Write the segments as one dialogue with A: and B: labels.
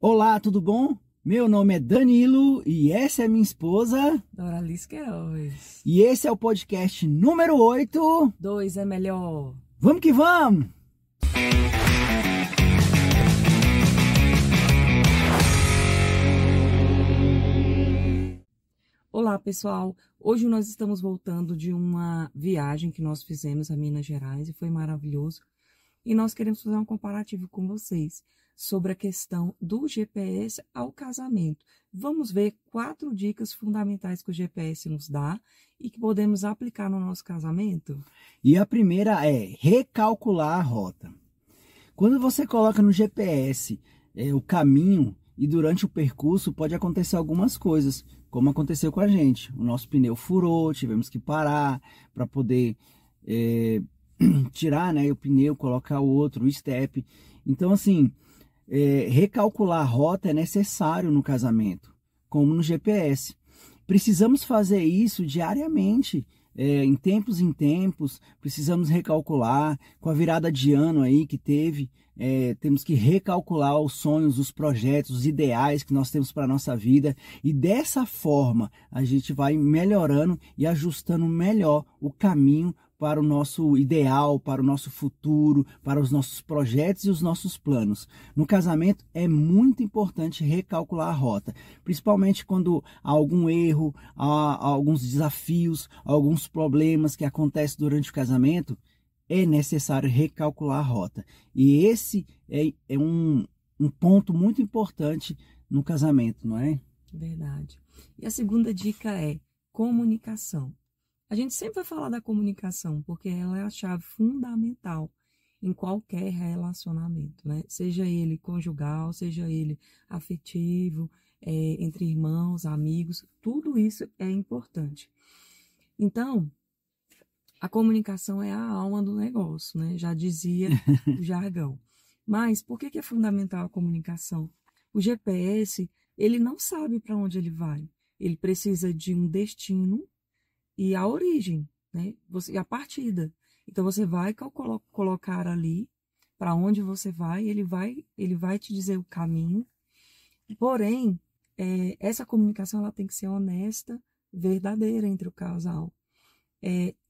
A: Olá, tudo bom? Meu nome é Danilo e essa é minha esposa.
B: Doralice Queiroz.
A: E esse é o podcast número 8.
B: Dois é melhor.
A: Vamos que vamos!
B: Olá, pessoal. Hoje nós estamos voltando de uma viagem que nós fizemos a Minas Gerais e foi maravilhoso. E nós queremos fazer um comparativo com vocês sobre a questão do GPS ao casamento. Vamos ver 4 dicas fundamentais que o GPS nos dá e que podemos aplicar no nosso casamento.
A: E a primeira é recalcular a rota. Quando você coloca no GPS o caminho e durante o percurso pode acontecer algumas coisas, como aconteceu com a gente. O nosso pneu furou, tivemos que parar para poder tirar, né, o pneu, colocar o outro, o step. Então, assim, recalcular a rota é necessário no casamento, como no GPS. Precisamos fazer isso diariamente, em tempos, precisamos recalcular. Com a virada de ano aí que teve, temos que recalcular os sonhos, os projetos, os ideais que nós temos para a nossa vida. E dessa forma, a gente vai melhorando e ajustando melhor o caminho para o nosso ideal, para o nosso futuro, para os nossos projetos e os nossos planos. No casamento é muito importante recalcular a rota, principalmente quando há algum erro, há alguns desafios, alguns problemas que acontecem durante o casamento, é necessário recalcular a rota. E esse é um ponto muito importante no casamento, não é?
B: Verdade. E a segunda dica é comunicação. A gente sempre vai falar da comunicação, porque ela é a chave fundamental em qualquer relacionamento, né? Seja ele conjugal, seja ele afetivo, entre irmãos, amigos, tudo isso é importante. Então, a comunicação é a alma do negócio, né? Já dizia o jargão. Mas por que é fundamental a comunicação? O GPS, ele não sabe para onde ele vai. Ele precisa de um destino e a origem, né? A partida. Então você vai colocar ali para onde você vai, ele vai te dizer o caminho. Porém, essa comunicação ela tem que ser honesta, verdadeira entre o casal.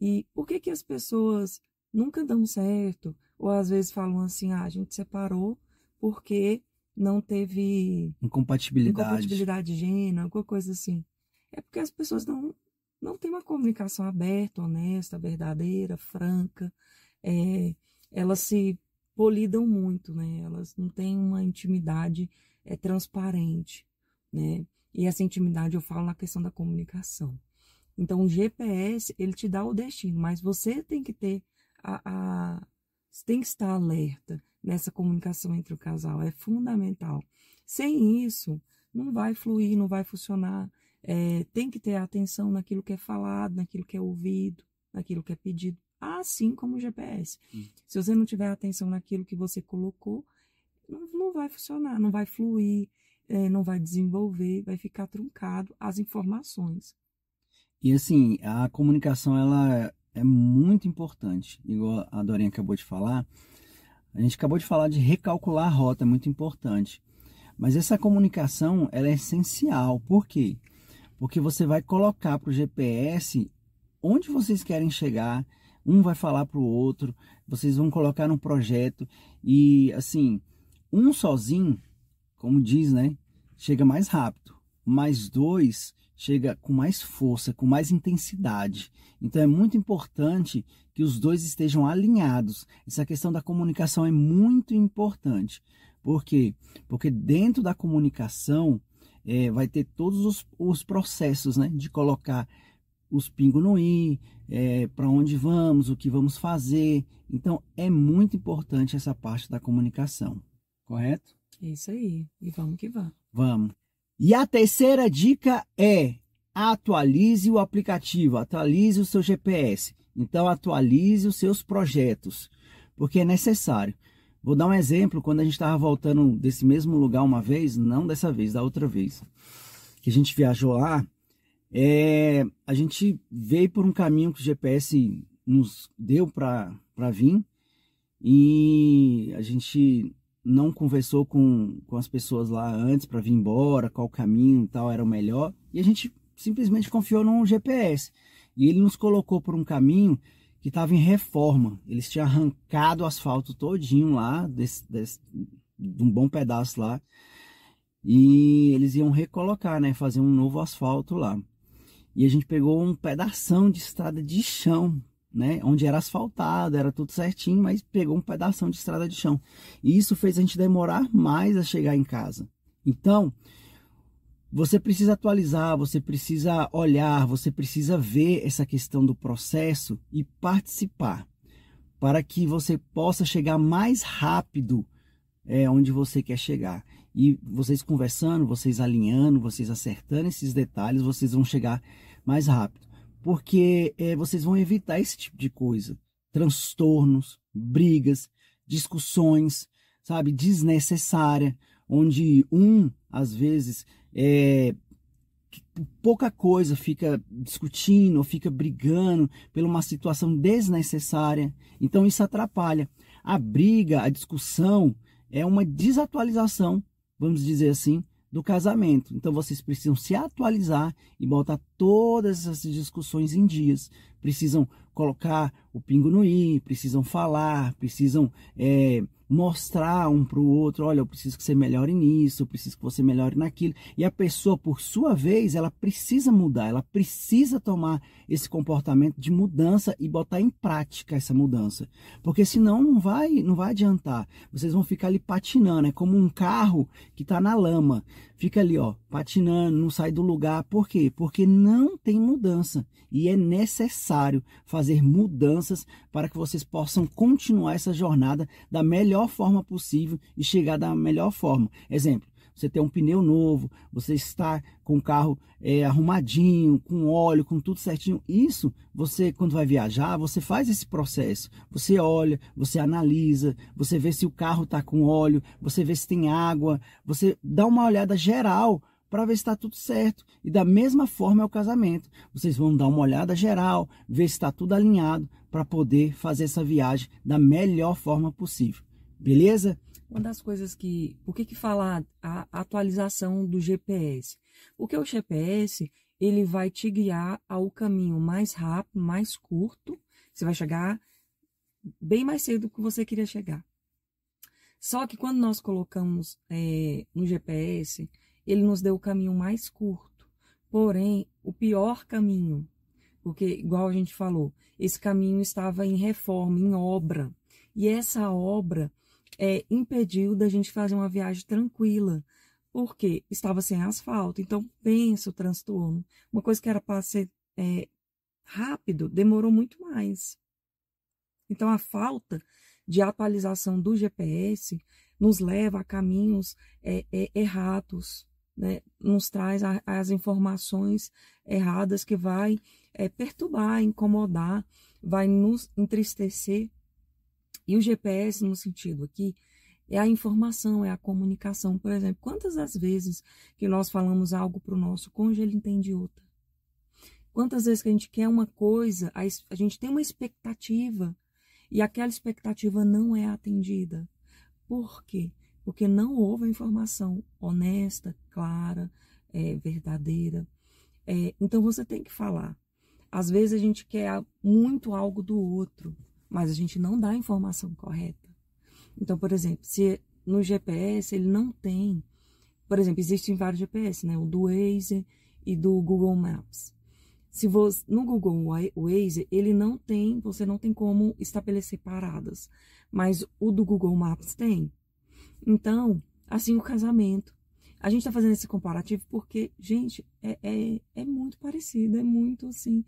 B: E por que as pessoas nunca dão certo? Ou às vezes falam assim, a gente separou porque não teve incompatibilidade de gênero, alguma coisa assim. É porque as pessoas não têm uma comunicação aberta, honesta, verdadeira, franca. Elas se polidam muito, né? Elas não têm uma intimidade transparente, né? E essa intimidade eu falo na questão da comunicação. Então, o GPS, ele te dá o destino, mas você tem que ter você tem que estar alerta nessa comunicação entre o casal, é fundamental. Sem isso, não vai fluir, não vai funcionar. Tem que ter atenção naquilo que é falado, naquilo que é ouvido, naquilo que é pedido, assim como o GPS. Se você não tiver atenção naquilo que você colocou, não vai funcionar, não vai fluir, não vai desenvolver, vai ficar truncado as informações.
A: E assim, a comunicação ela é muito importante, igual a Dorinha acabou de falar. A gente acabou de falar de recalcular a rota, é muito importante. Mas essa comunicação ela é essencial. Por quê? Porque você vai colocar para o GPS onde vocês querem chegar, um vai falar para o outro, vocês vão colocar no projeto e assim, um sozinho, como diz, né, chega mais rápido, mas dois chega com mais força, com mais intensidade. Então é muito importante que os dois estejam alinhados. Essa questão da comunicação é muito importante. Por quê? Porque dentro da comunicação vai ter todos os processos, né, de colocar os pingos no i, para onde vamos, o que vamos fazer. Então é muito importante essa parte da comunicação, correto?
B: É isso aí, e vamos que vamos.
A: Vamos. E a terceira dica é atualize o aplicativo, atualize o seu GPS. Então atualize os seus projetos, porque é necessário. Vou dar um exemplo, quando a gente estava voltando desse mesmo lugar uma vez, não dessa vez, da outra vez, que a gente viajou lá, a gente veio por um caminho que o GPS nos deu para vir, e a gente não conversou com as pessoas lá antes para vir embora, qual caminho e tal era o melhor, e a gente simplesmente confiou no GPS. E ele nos colocou por um caminho que estava em reforma. Eles tinham arrancado o asfalto todinho lá, de um bom pedaço lá, e eles iam recolocar, né, fazer um novo asfalto lá. E a gente pegou um pedação de estrada de chão, né, onde era asfaltado, era tudo certinho, mas pegou um pedação de estrada de chão. E isso fez a gente demorar mais a chegar em casa. Então, você precisa atualizar, você precisa olhar, você precisa ver essa questão do processo e participar, para que você possa chegar mais rápido onde você quer chegar. E vocês conversando, vocês alinhando, vocês acertando esses detalhes, vocês vão chegar mais rápido. Porque vocês vão evitar esse tipo de coisa. Transtornos, brigas, discussões, sabe, desnecessária, onde às vezes, pouca coisa fica discutindo ou fica brigando por uma situação desnecessária. Então isso atrapalha. A briga, a discussão é uma desatualização, vamos dizer assim, do casamento. Então vocês precisam se atualizar e botar todas essas discussões em dias. Precisam colocar o pingo no i, precisam falar, precisam mostrar um para o outro, olha, eu preciso que você melhore nisso, eu preciso que você melhore naquilo. E a pessoa, por sua vez, ela precisa mudar, ela precisa tomar esse comportamento de mudança e botar em prática essa mudança. Porque senão não vai adiantar. Vocês vão ficar ali patinando, é como um carro que está na lama. Fica ali, ó, patinando, não sai do lugar. Por quê? Porque não tem mudança. E é necessário fazer mudanças para que vocês possam continuar essa jornada da melhor forma possível e chegar da melhor forma. Exemplo, você tem um pneu novo, você está com o carro arrumadinho, com óleo, com tudo certinho. Isso, você quando vai viajar, você faz esse processo. Você olha, você analisa, você vê se o carro está com óleo, você vê se tem água, você dá uma olhada geral para ver se está tudo certo. E da mesma forma é o casamento. Vocês vão dar uma olhada geral, ver se está tudo alinhado para poder fazer essa viagem da melhor forma possível. Beleza?
B: Uma das coisas que... Por que fala a atualização do GPS? Porque o GPS, ele vai te guiar ao caminho mais rápido, mais curto. Você vai chegar bem mais cedo do que você queria chegar. Só que quando nós colocamos no GPS, ele nos deu o caminho mais curto. Porém, o pior caminho. Porque, igual a gente falou, esse caminho estava em reforma, em obra. E essa obra impediu da gente fazer uma viagem tranquila, porque estava sem asfalto. Então, pensa o transtorno. Uma coisa que era para ser rápido, demorou muito mais. Então, a falta de atualização do GPS nos leva a caminhos errados, né? Nos traz as informações erradas que vai perturbar, incomodar, vai nos entristecer. E o GPS, no sentido aqui, é a informação, é a comunicação. Por exemplo, quantas das vezes que nós falamos algo para o nosso cônjuge, ele entende outra? Quantas vezes que a gente quer uma coisa, a gente tem uma expectativa e aquela expectativa não é atendida. Por quê? Porque não houve a informação honesta, clara, verdadeira. Então você tem que falar. Às vezes a gente quer muito algo do outro, mas a gente não dá a informação correta. Então, por exemplo, se no GPS ele não tem... Por exemplo, existem vários GPS, né? O do Waze e do Google Maps. Se você, no Google Waze, ele não tem, você não tem como estabelecer paradas. Mas o do Google Maps tem. Então, assim o casamento. A gente está fazendo esse comparativo porque, gente, é muito parecido, é muito, assim,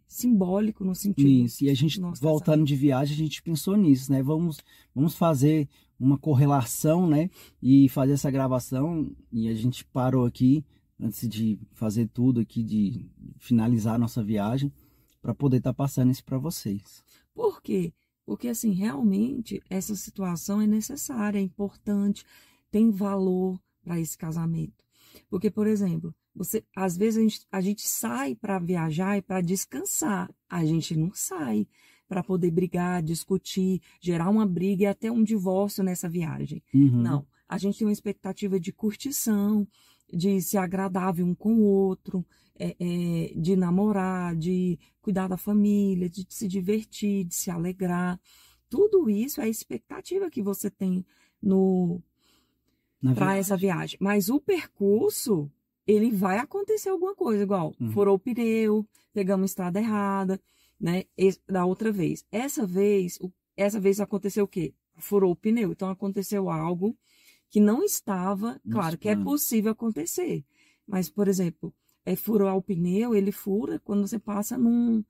B: simbólico no sentido.
A: Isso, e a gente, voltando de viagem, a gente pensou nisso, né? Vamos fazer uma correlação, né? E fazer essa gravação, e a gente parou aqui, antes de fazer tudo aqui, de finalizar a nossa viagem, para poder estar passando isso para vocês.
B: Por quê? Porque, assim, realmente, essa situação é necessária, é importante, tem valor para esse casamento. Porque, por exemplo, às vezes a gente sai para viajar e para descansar. A gente não sai para poder brigar, discutir, gerar uma briga e até um divórcio nessa viagem.
A: Uhum.
B: Não, a gente tem uma expectativa de curtição, de ser agradável um com o outro, de namorar, de cuidar da família, de se divertir, de se alegrar. Tudo isso é a expectativa que você tem para essa viagem. Mas o percurso, ele vai acontecer alguma coisa, igual furou o pneu, pegamos a estrada errada, né? Da outra vez. Essa vez aconteceu o quê? Furou o pneu. Então aconteceu algo que não estava, claro que é possível acontecer. Mas, por exemplo, furar o pneu, ele fura quando você passa num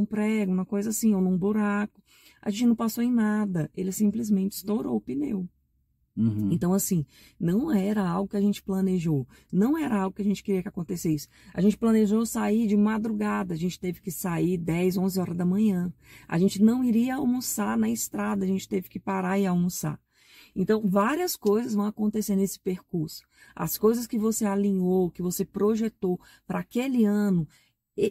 B: prego, uma coisa assim, ou num buraco. A gente não passou em nada, ele simplesmente estourou o pneu. Então, assim, não era algo que a gente planejou, não era algo que a gente queria que acontecesse. A gente planejou sair de madrugada, a gente teve que sair 10, 11 horas da manhã. A gente não iria almoçar na estrada, a gente teve que parar e almoçar. Então, várias coisas vão acontecer nesse percurso. As coisas que você alinhou, que você projetou para aquele ano,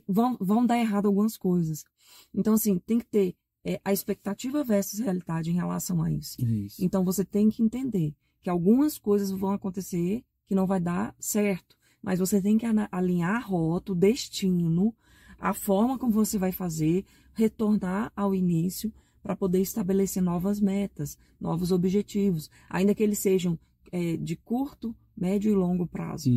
B: vão dar errado algumas coisas. Então, assim, tem que ter a expectativa versus realidade em relação a isso. Então, você tem que entender que algumas coisas vão acontecer que não vai dar certo. Mas você tem que alinhar a rota, o destino, a forma como você vai fazer, retornar ao início, para poder estabelecer novas metas, novos objetivos, ainda que eles sejam de curto, médio e longo prazo,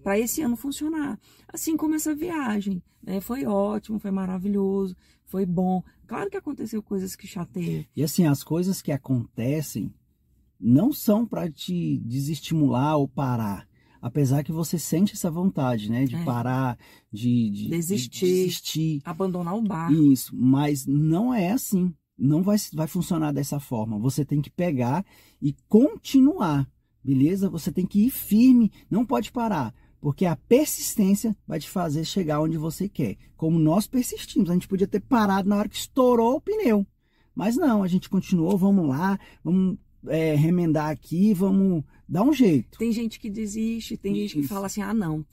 B: para esse ano funcionar. Assim como essa viagem, né? Foi ótimo, foi maravilhoso, foi bom. Claro que aconteceu coisas que chateiam.
A: E assim, as coisas que acontecem não são para te desestimular ou parar. Apesar que você sente essa vontade, né? De parar, de desistir.
B: Abandonar o barco.
A: Isso, mas não é assim. Não vai funcionar dessa forma. Você tem que pegar e continuar, beleza? Você tem que ir firme, não pode parar. Porque a persistência vai te fazer chegar onde você quer. Como nós persistimos. A gente podia ter parado na hora que estourou o pneu. Mas não, a gente continuou, vamos lá, vamos remendar aqui, vamos dar um jeito.
B: Tem gente que desiste, tem gente que fala assim, não,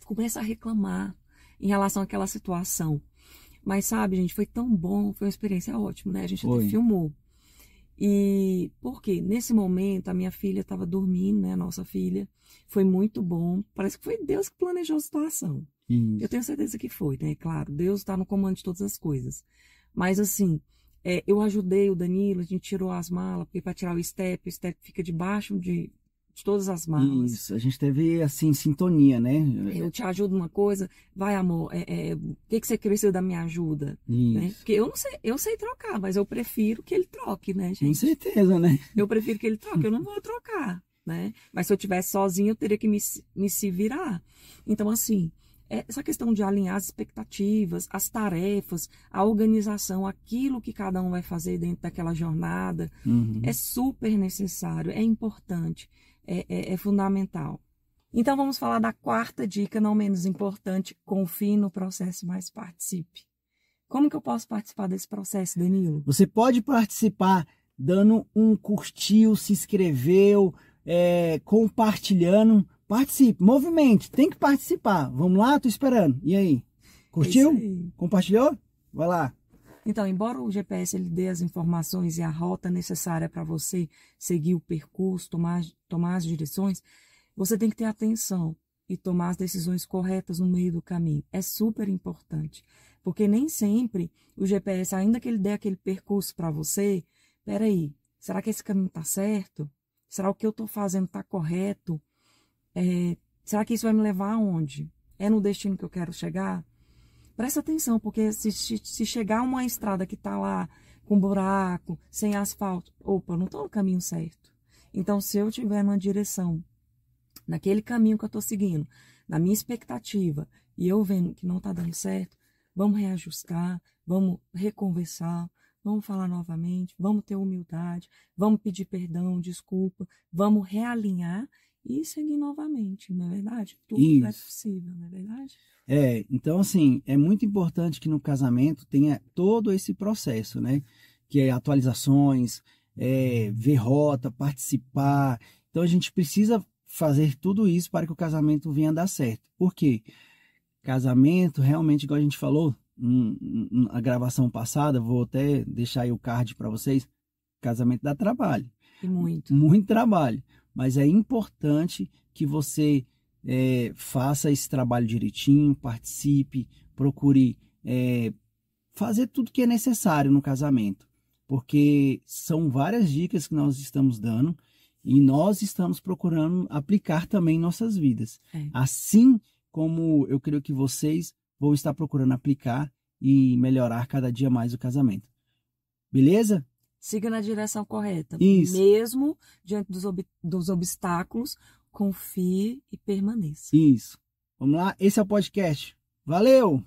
B: começa a reclamar em relação àquela situação. Mas sabe, gente, foi tão bom, foi uma experiência ótima, né? A gente até filmou. E por quê? Nesse momento, a minha filha estava dormindo, né? A nossa filha. Foi muito bom. Parece que foi Deus que planejou a situação. Eu tenho certeza que foi, né? Claro, Deus está no comando de todas as coisas. Mas assim, eu ajudei o Danilo, a gente tirou as malas, porque para tirar o step fica debaixo de todas as malas.
A: Isso, a gente teve, assim, sintonia, né?
B: Eu te ajudo numa coisa, vai, amor, o que você precisa da minha ajuda? Né? Porque eu sei trocar, mas eu prefiro que ele troque, né, gente?
A: Com certeza, né?
B: Eu prefiro que ele troque, eu não vou trocar, né? Mas se eu tivesse sozinho, eu teria que me se virar. Então, assim, essa questão de alinhar as expectativas, as tarefas, a organização, aquilo que cada um vai fazer dentro daquela jornada, é super necessário, é importante. É fundamental. Então, vamos falar da quarta dica, não menos importante: confie no processo, mas participe. Como que eu posso participar desse processo, Danilo?
A: Você pode participar dando um curtiu, se inscreveu, compartilhando. Participe, movimente, tem que participar. Vamos lá, tô esperando. E aí? Curtiu? Compartilhou? Vai lá.
B: Então, embora o GPS ele dê as informações e a rota necessária para você seguir o percurso, tomar as direções, você tem que ter atenção e tomar as decisões corretas no meio do caminho. É super importante, porque nem sempre o GPS, ainda que ele dê aquele percurso para você, peraí, será que esse caminho está certo? Será que o que eu estou fazendo está correto? Será que isso vai me levar aonde? É no destino que eu quero chegar? Presta atenção, porque se chegar uma estrada que está lá com buraco, sem asfalto, opa, não estou no caminho certo. Então, se eu estiver numa direção, naquele caminho que eu estou seguindo, na minha expectativa, e eu vendo que não está dando certo, vamos reajustar, vamos reconversar, vamos falar novamente, vamos ter humildade, vamos pedir perdão, desculpa, vamos realinhar e seguir novamente, não é verdade? Tudo é possível, não é verdade?
A: Então assim, é muito importante que no casamento tenha todo esse processo, né? Que é atualizações, ver rota, participar. Então a gente precisa fazer tudo isso para que o casamento venha a dar certo. Por quê? Casamento, realmente, igual a gente falou, a gravação passada, vou até deixar aí o card para vocês, casamento dá trabalho.
B: E muito.
A: Muito trabalho. Mas é importante que você faça esse trabalho direitinho, participe, procure fazer tudo que é necessário no casamento. Porque são várias dicas que nós estamos dando e nós estamos procurando aplicar também em nossas vidas. Assim como eu creio que vocês vão estar procurando aplicar e melhorar cada dia mais o casamento. Beleza?
B: Siga na direção correta.
A: Isso.
B: Mesmo diante dos obstáculos, confie e permaneça.
A: Isso. Vamos lá? Esse é o podcast. Valeu!